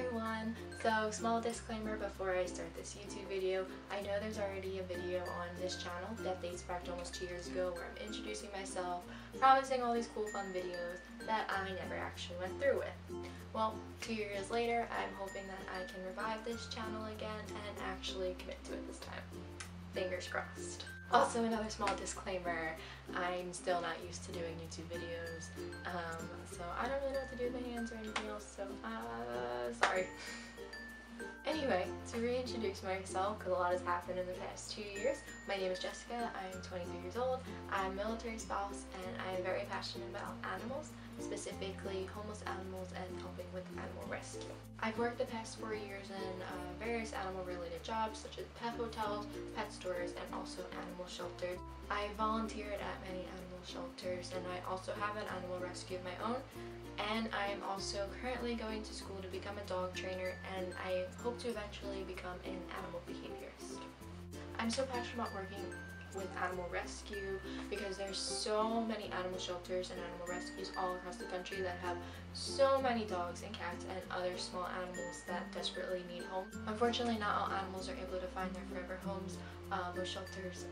everyone! So, small disclaimer before I start this YouTube video. I know there's already a video on this channel that dates back to almost 2 years ago where I'm introducing myself, promising all these cool fun videos that I never actually went through with. Well, 2 years later, I'm hoping that I can revive this channel again and actually commit to it this time. Fingers crossed. Also, another small disclaimer, I'm still not used to doing YouTube videos, so I don't really know what to do with my hands or anything else, so sorry. Anyway, to reintroduce myself, because a lot has happened in the past 2 years, my name is Jessica, I'm 23 years old, I'm a military spouse, and I'm very passionate about animals, specifically homeless animals and helping with animal rescue. I've worked the past 4 years in various animal-related jobs, such as pet hotels, pet stores, and also animal shelters. I volunteered at many animal shelters, and I also have an animal rescue of my own. And I'm also currently going to school to become a dog trainer, and I hope to eventually become an animal behaviorist. I'm so passionate about working with animal rescue because there's so many animal shelters and animal rescues all across the country that have so many dogs and cats and other small animals that desperately need homes. Unfortunately, not all animals are able to find their forever homes. Most shelters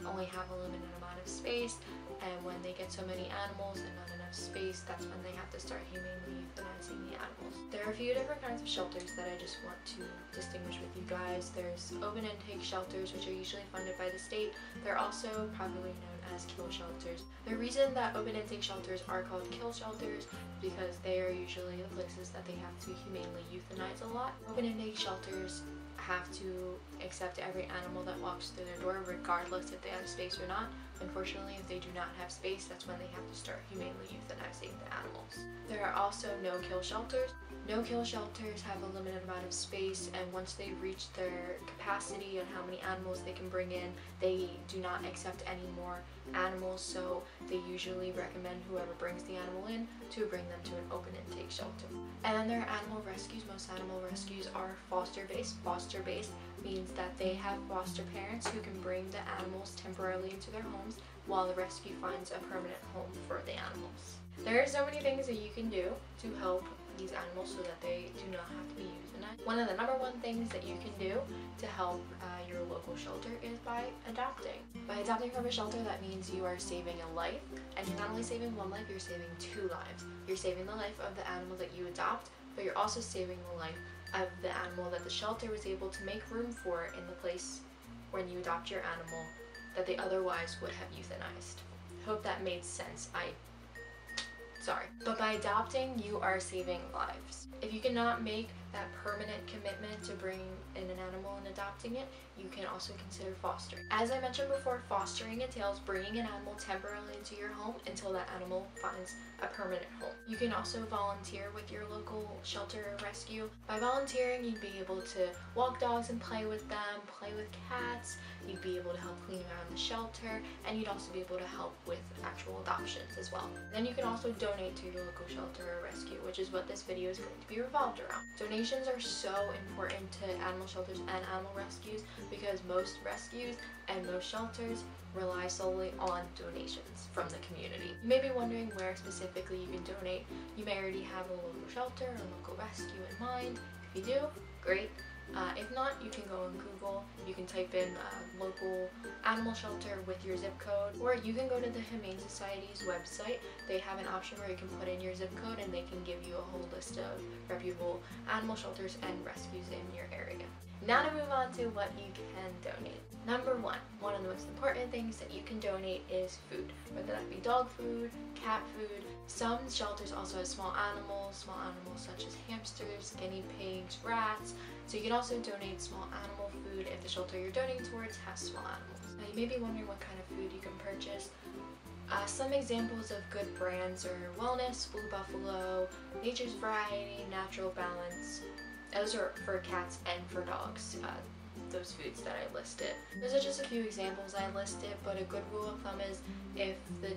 only have a limited amount of space, and when they get so many animals and not enough space, that's when they have to start humanely euthanizing the animals. There are a few different kinds of shelters that I just want to distinguish with you guys. There's open intake shelters, which are usually funded by the state. They're also probably known as kill shelters. The reason that open intake shelters are called kill shelters is because they are usually the places that they have to humanely euthanize a lot. Open intake shelters have to accept every animal that walks through their door, regardless if they have space or not. Unfortunately, if they do not have space, that's when they have to start humanely euthanizing the animals. There are also no-kill shelters. No-kill shelters have a limited amount of space, and once they reach their capacity on how many animals they can bring in, they do not accept any more animals, so they usually recommend whoever brings the animal in to bring them to an open intake shelter. And then there are animal rescues. Most animal rescues are foster-based. Foster-based means that they have foster parents who can bring the animals temporarily into their homes while the rescue finds a permanent home for the animals. There are so many things that you can do to help these animals so that they do not have to be euthanized. One of the number one things that you can do to help your local shelter is by adopting. By adopting from a shelter, that means you are saving a life, and you're not only saving one life, you're saving 2 lives. You're saving the life of the animal that you adopt, but you're also saving the life of the animal that the shelter was able to make room for in the place when you adopt your animal that they otherwise would have euthanized. Hope that made sense. Sorry. But by adopting, you are saving lives. If you cannot make that permanent commitment to bring in an animal and adopting it, you can also consider fostering. As I mentioned before, fostering entails bringing an animal temporarily into your home until that animal finds a permanent home. You can also volunteer with your local shelter or rescue. By volunteering, you'd be able to walk dogs and play with them, play with cats, you'd be able to help clean around the shelter, and you'd also be able to help with actual adoptions as well. Then you can also donate to your local shelter or rescue, which is what this video is going to be revolved around. Donations are so important to animal shelters and animal rescues because most rescues and most shelters rely solely on donations from the community. You may be wondering where specifically you can donate. You may already have a local shelter or local rescue in mind. If you do, great. If not, you can go on Google, you can type in local animal shelter with your zip code, or you can go to the Humane Society's website. They have an option where you can put in your zip code and they can give you a whole list of reputable animal shelters and rescues in your area. Now to move on to what you can donate. Number one of the most important things that you can donate is food, whether that be dog food, cat food. Some shelters also have small animals such as hamsters, guinea pigs, rats. So you can also donate small animal food if the shelter you're donating towards has small animals. Now you may be wondering what kind of food you can purchase. Some examples of good brands are Wellness, Blue Buffalo, Nature's Variety, Natural Balance. Those are for cats and for dogs, those foods that I listed. Those are just a few examples I listed, but a good rule of thumb is if the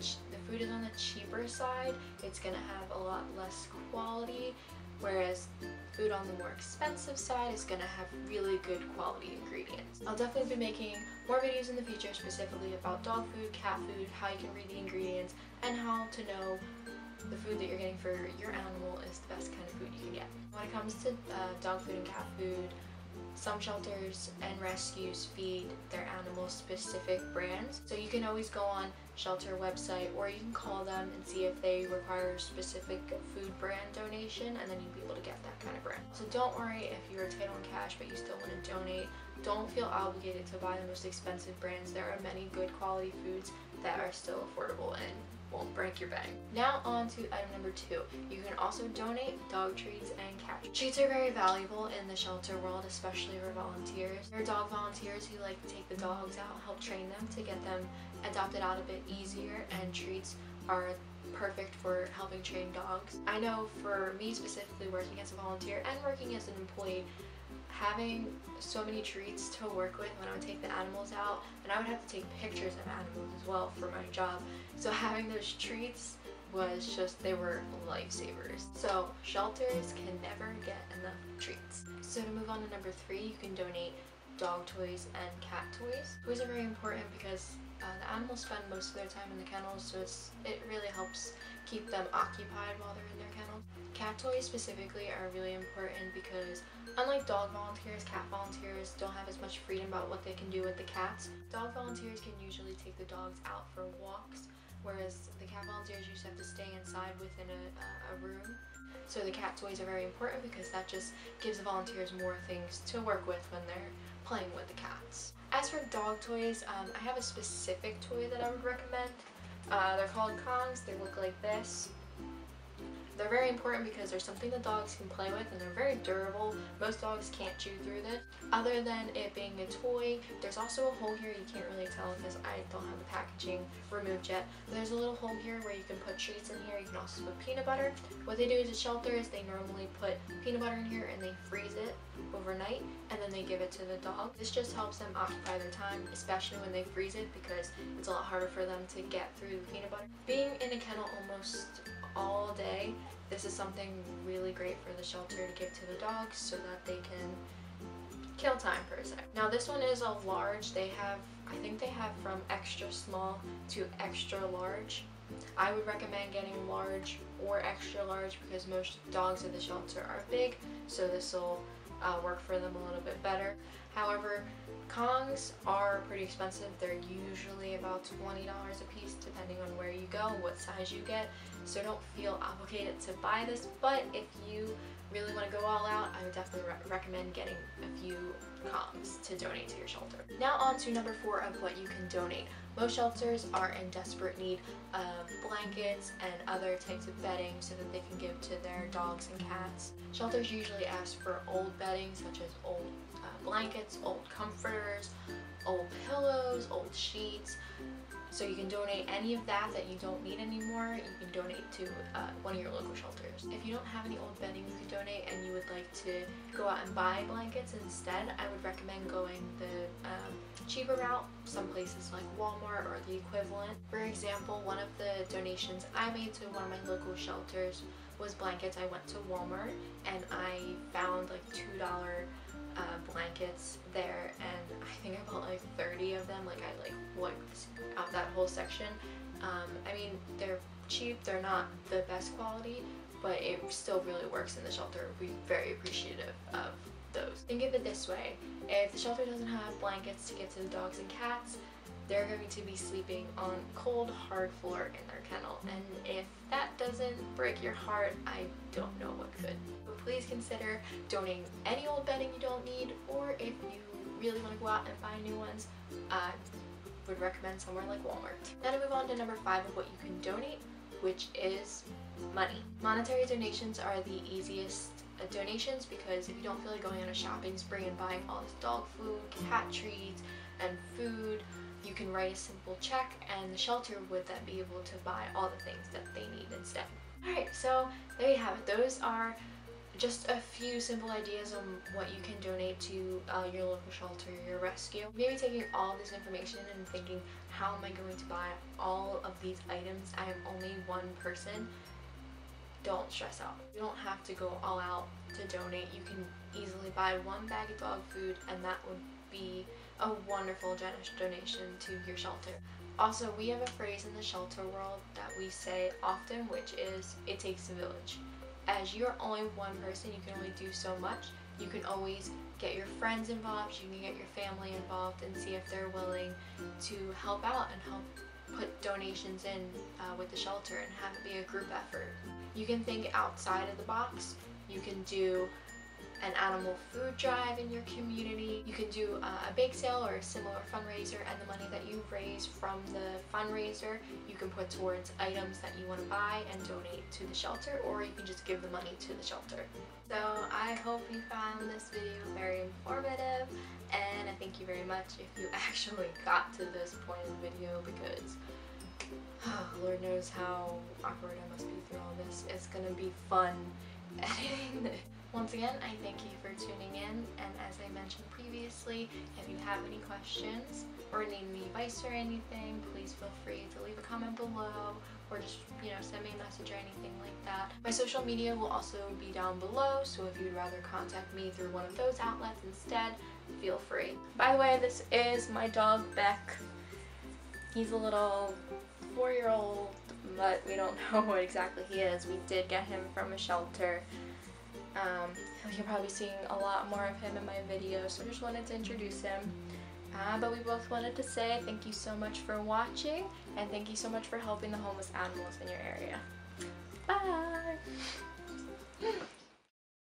food is on the cheaper side, it's going to have a lot less quality, whereas food on the more expensive side is going to have really good quality ingredients. I'll definitely be making more videos in the future specifically about dog food, cat food, how you can read the ingredients, and how to know the food that you're getting for your animal is the best kind of food you can get. When it comes to dog food and cat food, some shelters and rescues feed their animals specific brands. So you can always go on shelter website, or you can call them and see if they require a specific food brand donation, and then you'd be able to get that kind of brand. So don't worry if you're tight on cash but you still want to donate. Don't feel obligated to buy the most expensive brands. There are many good quality foods that are still affordable and won't break your bank. Now on to item number 2. You can also donate dog treats and cat treats. Treats are very valuable in the shelter world, especially for volunteers. There are dog volunteers who like to take the dogs out, help train them to get them adopted out a bit easier, and treats are perfect for helping train dogs. I know for me specifically, working as a volunteer and working as an employee, having so many treats to work with when I would take the animals out, and I would have to take pictures of animals as well for my job. So having those treats was just, they were lifesavers. So shelters can never get enough treats. So to move on to number 3, you can donate dog toys and cat toys. Toys are very important because the animals spend most of their time in the kennels, so it really helps keep them occupied while they're in their kennel. Cat toys specifically are really important because unlike dog volunteers, cat volunteers don't have as much freedom about what they can do with the cats. Dog volunteers can usually take the dogs out for walks, whereas the cat volunteers usually have to stay inside within a room. So the cat toys are very important because that just gives the volunteers more things to work with when they're playing with the cats. As for dog toys, I have a specific toy that I would recommend. They're called Kongs. They look like this. They're very important because they're something the dogs can play with, and they're very durable. Most dogs can't chew through this. Other than it being a toy, there's also a hole here. You can't really tell because I don't have the packaging removed yet. There's a little hole here where you can put treats in here. You can also put peanut butter. What they do at the shelter is they normally put peanut butter in here and they freeze it overnight, and then they give it to the dog. This just helps them occupy their time, especially when they freeze it, because it's a lot harder for them to get through the peanut butter. Being in a kennel almost all day, this is something really great for the shelter to give to the dogs so that they can kill time per se. Now this one is a large. I think they have from extra small to extra large. I would recommend getting large or extra large because most dogs at the shelter are big, so this will work for them a little bit better. However, Kongs are pretty expensive. They're usually about $20 a piece depending on where you go, what size you get, so don't feel obligated to buy this, but if you really want to go all out, I would definitely recommend getting a few Kongs to donate to your shelter. Now on to number 4 of what you can donate. Most shelters are in desperate need of blankets and other types of bedding so that they can give to their dogs and cats. Shelters usually ask for old bedding such as old blankets, old comforters, old pillows, old sheets. So you can donate any of that you don't need anymore. You can donate to one of your local shelters. If you don't have any old bedding you could donate and you would like to go out and buy blankets instead, I would recommend going the cheaper route, some places like Walmart or the equivalent. For example, one of the donations I made to one of my local shelters was blankets. I went to Walmart and I found like $2 blankets there, and I think I bought like 30 of them. Like I wiped out that whole section. I mean, they're cheap, they're not the best quality, but it still really works in the shelter. We're very appreciative of those. Think of it this way: if the shelter doesn't have blankets to give to the dogs and cats, they're going to be sleeping on cold, hard floor in their kennel, and if that doesn't break your heart, I don't know what could. But please consider donating any old bedding you don't need, or if you really want to go out and buy new ones, I would recommend somewhere like Walmart. Now to move on to number 5 of what you can donate, which is money. Monetary donations are the easiest donations because if you don't feel like going on a shopping spree and buying all this dog food, cat treats, and food, you can write a simple check and the shelter would then be able to buy all the things that they need instead. Alright, so there you have it. Those are just a few simple ideas on what you can donate to your local shelter, your rescue. Maybe taking all of this information and thinking, how am I going to buy all of these items? I am only one person. Don't stress out. You don't have to go all out to donate. You can easily buy one bag of dog food and that would be a wonderful generous donation to your shelter. Also, we have a phrase in the shelter world that we say often, which is, it takes a village. as you're only one person, you can only do so much. You can always get your friends involved, you can get your family involved and see if they're willing to help out and help put donations in with the shelter and have it be a group effort. You can think outside of the box. You can do an animal food drive in your community. You can do a bake sale or a similar fundraiser, and the money that you raise from the fundraiser you can put towards items that you want to buy and donate to the shelter, or you can just give the money to the shelter. So I hope you found this video very informative, and I thank you very much if you actually got to this point in the video, because Lord knows how awkward I must be through all this. It's gonna be fun editing this. Once again, I thank you for tuning in, and as I mentioned previously, if you have any questions or need any advice or anything, please feel free to leave a comment below, or just, send me a message or anything like that. My social media will also be down below, so if you'd rather contact me through one of those outlets instead, feel free. By the way, this is my dog, Beck. He's a little 4-year-old, but we don't know what exactly he is. We did get him from a shelter. You're probably seeing a lot more of him in my videos, so I just wanted to introduce him. But we both wanted to say thank you so much for watching, and thank you so much for helping the homeless animals in your area. Bye!